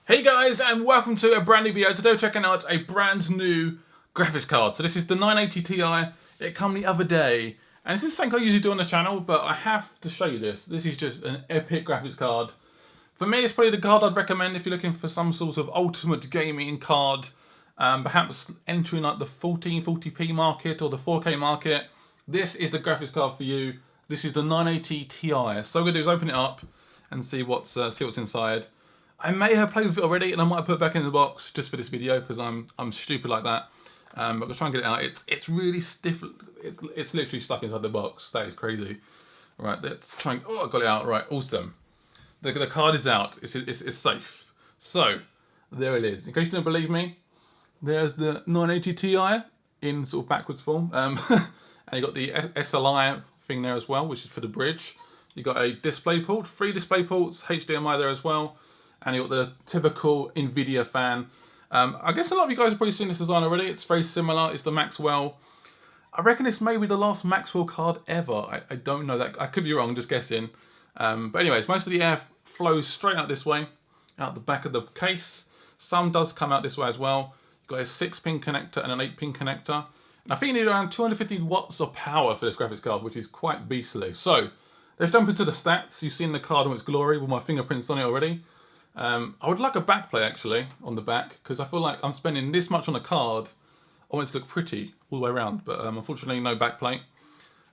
Hey guys, and welcome to a brand new video. Today we're checking out a brand new graphics card. So this is the 980 Ti. It came the other day, and this is something I usually do on the channel, but I have to show you this. This is just an epic graphics card. For me, it's probably the card I'd recommend if you're looking for some sort of ultimate gaming card, perhaps entering like the 1440p market or the 4K market. This is the graphics card for you. This is the 980 Ti. So what I'm gonna do is open it up and see what's inside. I may have played with it already, and I might have put it back in the box just for this video because I'm stupid like that. But we'll try and get it out. It's really stiff. It's literally stuck inside the box. That is crazy. Right, let's try and... Oh, I got it out. Right, awesome. The card is out. It's safe. So, there it is. In case you don't believe me, there's the 980 Ti in sort of backwards form. And you got the SLI thing there as well, which is for the bridge. You got a display port, 3 display ports, HDMI there as well. And you got the typical Nvidia fan. I guess a lot of you guys have probably seen this design already. It's very similar. It's the Maxwell. I reckon this may be the last Maxwell card ever. I don't know that. I could be wrong, just guessing. But anyways, most of the air flows straight out this way, out the back of the case. Some does come out this way as well. You've got a 6-pin connector and an 8-pin connector. And I think you need around 250 watts of power for this graphics card, which is quite beastly. So, let's jump into the stats. You've seen the card in its glory with my fingerprints on it already. I would like a backplate actually on the back because I feel like I'm spending this much on a card. I want it to look pretty all the way around, but unfortunately no backplate.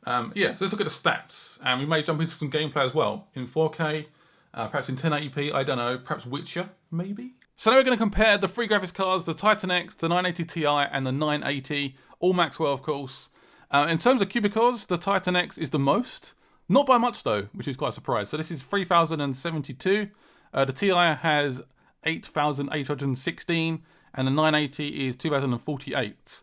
Yeah, so let's look at the stats, and we may jump into some gameplay as well in 4K, perhaps in 1080p. I don't know, perhaps Witcher maybe. So now we're going to compare the 3 graphics cards: the Titan X, the 980 Ti, and the 980, all Maxwell of course. In terms of cubic cores, the Titan X is the most, not by much though, which is quite a surprise. So this is 3072. The Ti has 8,816 and the 980 is 2,048.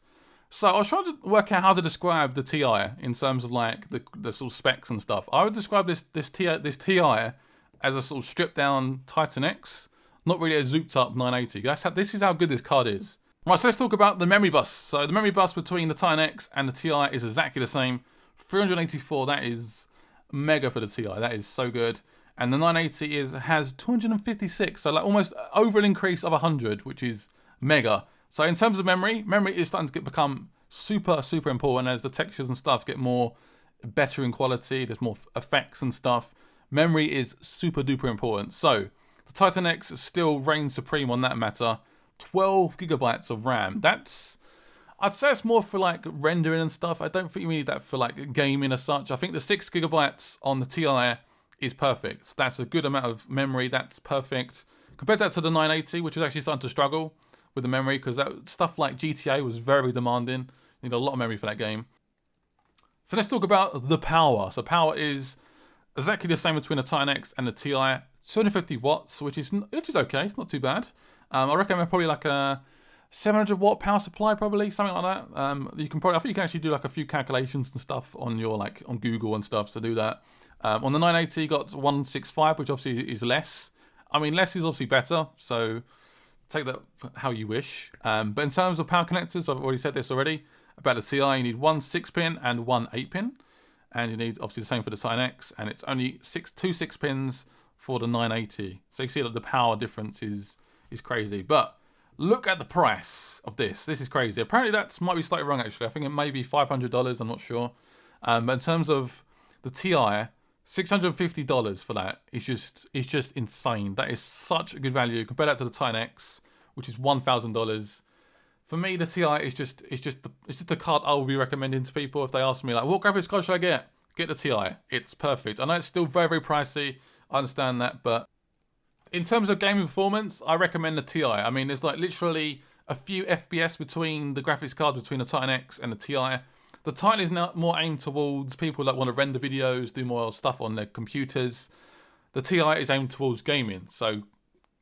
So I was trying to work out how to describe the Ti in terms of like the sort of specs and stuff. I would describe this Ti as a sort of stripped down Titan X, not really a zooped up 980. This is how good this card is. Right, so let's talk about the memory bus. So the memory bus between the Titan X and the Ti is exactly the same. 384, that is mega for the Ti. That is so good. And the 980 has 256, so like almost over an increase of 100, which is mega. So in terms of memory is starting to become super important as the textures and stuff get better in quality. There's more effects and stuff. Memory is super duper important. So the Titan X still reigns supreme on that matter. 12 gigabytes of RAM. I'd say it's more for like rendering and stuff. I don't think you need that for like gaming as such. I think the 6 gigabytes on the Ti is perfect. That's a good amount of memory. That's perfect. Compared that to the 980, which is actually starting to struggle with the memory because that stuff like GTA was very demanding. You need a lot of memory for that game. So let's talk about the power. So power is exactly the same between the Titan X and the Ti. 250 watts, which is okay. It's not too bad. I recommend probably like a 700 watt power supply, probably something like that. I think you can actually do like a few calculations and stuff on your on Google and stuff to do that. On the 980, you got 165, which obviously is less. I mean, less is obviously better, so take that how you wish. But in terms of power connectors, I've already said this already. About the Ti, you need 1 6-pin and 1 8-pin. And you need obviously the same for the Titan X, and it's only 2 6-pins for the 980. So you see that the power difference is crazy. But look at the price of this. This is crazy. Apparently that might be slightly wrong actually. I think it may be $500, I'm not sure. But in terms of the Ti, $650 for that is just insane. That is such a good value. Compare that to the Titan X, which is $1,000. For me, the Ti is just the card I will be recommending to people if they ask me like, what graphics card should I get? Get the Ti. It's perfect. I know it's still very pricey. I understand that, but in terms of gaming performance, I recommend the Ti. I mean, there's like literally a few FPS between the graphics card between the Titan X and the Ti. The Titan is now more aimed towards people that want to render videos, do more stuff on their computers. The Ti is aimed towards gaming, so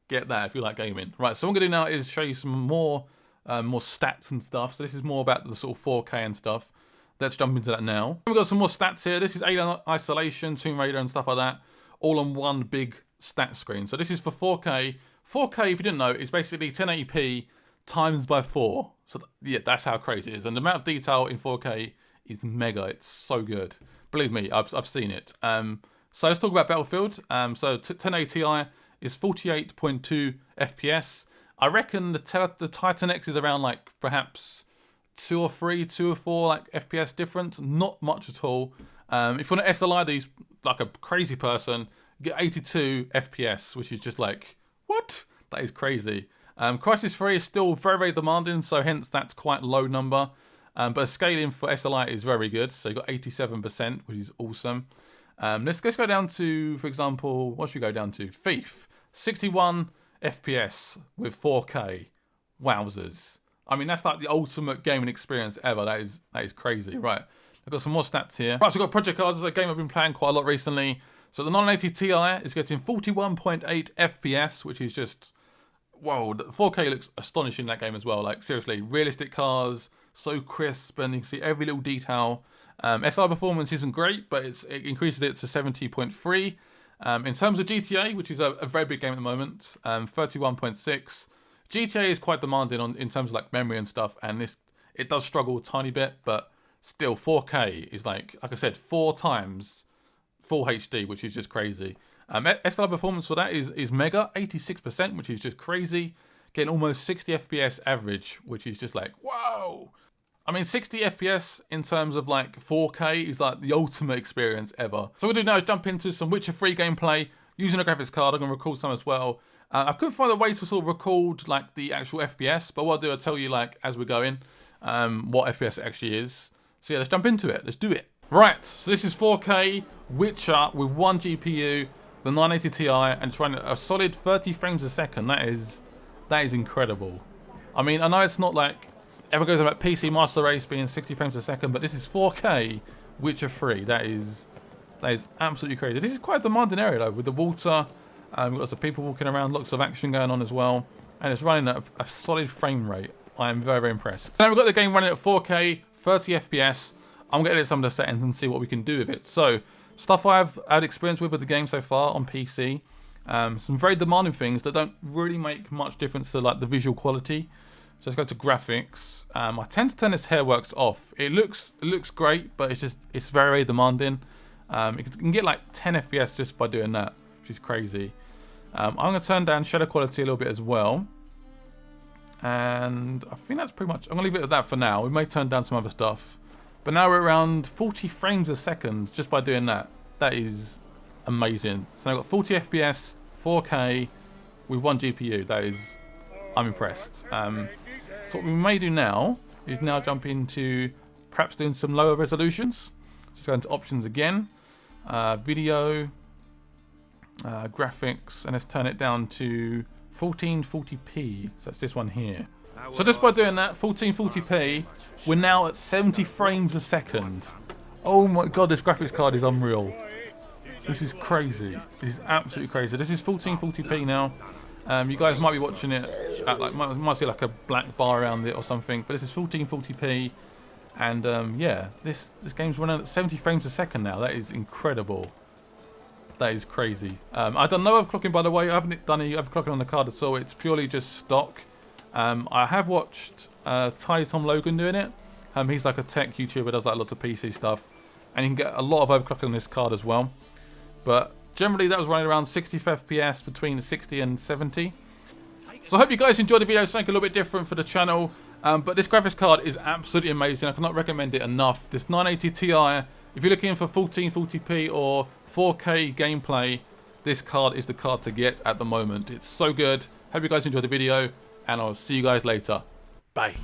get that if you like gaming. Right, so what I'm going to do now is show you some more stats and stuff. So this is more about the sort of 4K and stuff. Let's jump into that now. We've got some more stats here. This is alien isolation, Tomb Raider and stuff like that, all on one big stat screen. So this is for 4K. 4K, if you didn't know, is basically 1080p times by 4. So yeah, that's how crazy it is. And the amount of detail in 4K is mega. It's so good. Believe me, I've seen it. So let's talk about Battlefield. So 1080 Ti is 48.2 FPS. I reckon the Titan X is around like perhaps 2 or 4 like FPS difference. Not much at all. If you want to SLI these like a crazy person, get 82 FPS, which is just like, what? That is crazy. Crysis 3 is still very, very demanding, so hence that's quite low number. But scaling for SLI is very good, so you got 87%, which is awesome. Let's go down to, for example, what should we go down to? Thief, 61 FPS with 4K. Wowzers. I mean, that's like the ultimate gaming experience ever. That is crazy. Right, I've got some more stats here. Right, so I've got Project Cars. It's a game I've been playing quite a lot recently. So the 980 Ti is getting 41.8 FPS, which is just, whoa. The 4K looks astonishing in that game as well. Like, seriously, realistic cars, so crisp, and you can see every little detail. SI performance isn't great, but it increases it to 70.3. In terms of GTA, which is a very big game at the moment, 31.6. GTA is quite demanding in terms of like memory and stuff, and it does struggle a tiny bit, but still 4K is like I said, 4 times full HD, which is just crazy. SLI performance for that is mega, 86%, which is just crazy. Getting almost 60 FPS average, which is just like, whoa. I mean, 60 FPS in terms of like 4K is like the ultimate experience ever. So what we'll do now is jump into some Witcher 3 gameplay using a graphics card. I'm going to record some as well. I couldn't find a way to sort of record like the actual FPS, but what I'll do, I'll tell you like as we're going what FPS it actually is. So yeah, let's jump into it. Let's do it. Right, so this is 4K Witcher with 1 GPU, the 980 Ti, and it's running a solid 30 frames a second. That is incredible. I mean, I know it's not like everyone goes about PC Master Race being 60 frames a second, but this is 4K Witcher 3. That is absolutely crazy. This is quite a demanding area though, with the water. We've got lots of people walking around, lots of action going on as well, and it's running at a solid frame rate. I am very, very impressed. So now we've got the game running at 4K, 30 FPS. I'm going to edit some of the settings and see what we can do with it. So, stuff I've had experience with the game so far on PC. Some very demanding things that don't really make much difference to like the visual quality. So let's go to graphics. I tend to turn this Hairworks off. It looks great, but it's very, very demanding. You can get like 10 FPS just by doing that, which is crazy. I'm going to turn down shadow quality a little bit as well. And I think that's pretty much, I'm going to leave it at that for now. We may turn down some other stuff. But now we're around 40 frames a second just by doing that. That is amazing. So I've got 40 FPS, 4K with 1 GPU. I'm impressed. So what we may do now is now jump into perhaps doing some lower resolutions. Just go into options again, video, graphics, and let's turn it down to 1440p. So that's this one here. So just by doing that, 1440p, we're now at 70 frames a second. Oh my god, this graphics card is unreal. This is crazy. This is absolutely crazy. This is 1440p now. You guys might be watching it at like might see like a black bar around it or something, but this is 1440p, and yeah, this game's running at 70 frames a second now. That is incredible. That is crazy. I've done no overclocking, by the way. I haven't done any overclocking on the card at all. It's purely just stock. I have watched Tiny Tom Logan doing it. He's like a tech YouTuber, does like lots of PC stuff, and you can get a lot of overclocking on this card as well. But generally, that was running around 60 FPS, between 60 and 70. So I hope you guys enjoyed the video. Something a little bit different for the channel. But this graphics card is absolutely amazing. I cannot recommend it enough. This 980 Ti, if you're looking for 1440p or 4K gameplay, this card is the card to get at the moment. It's so good. Hope you guys enjoyed the video, and I'll see you guys later. Bye.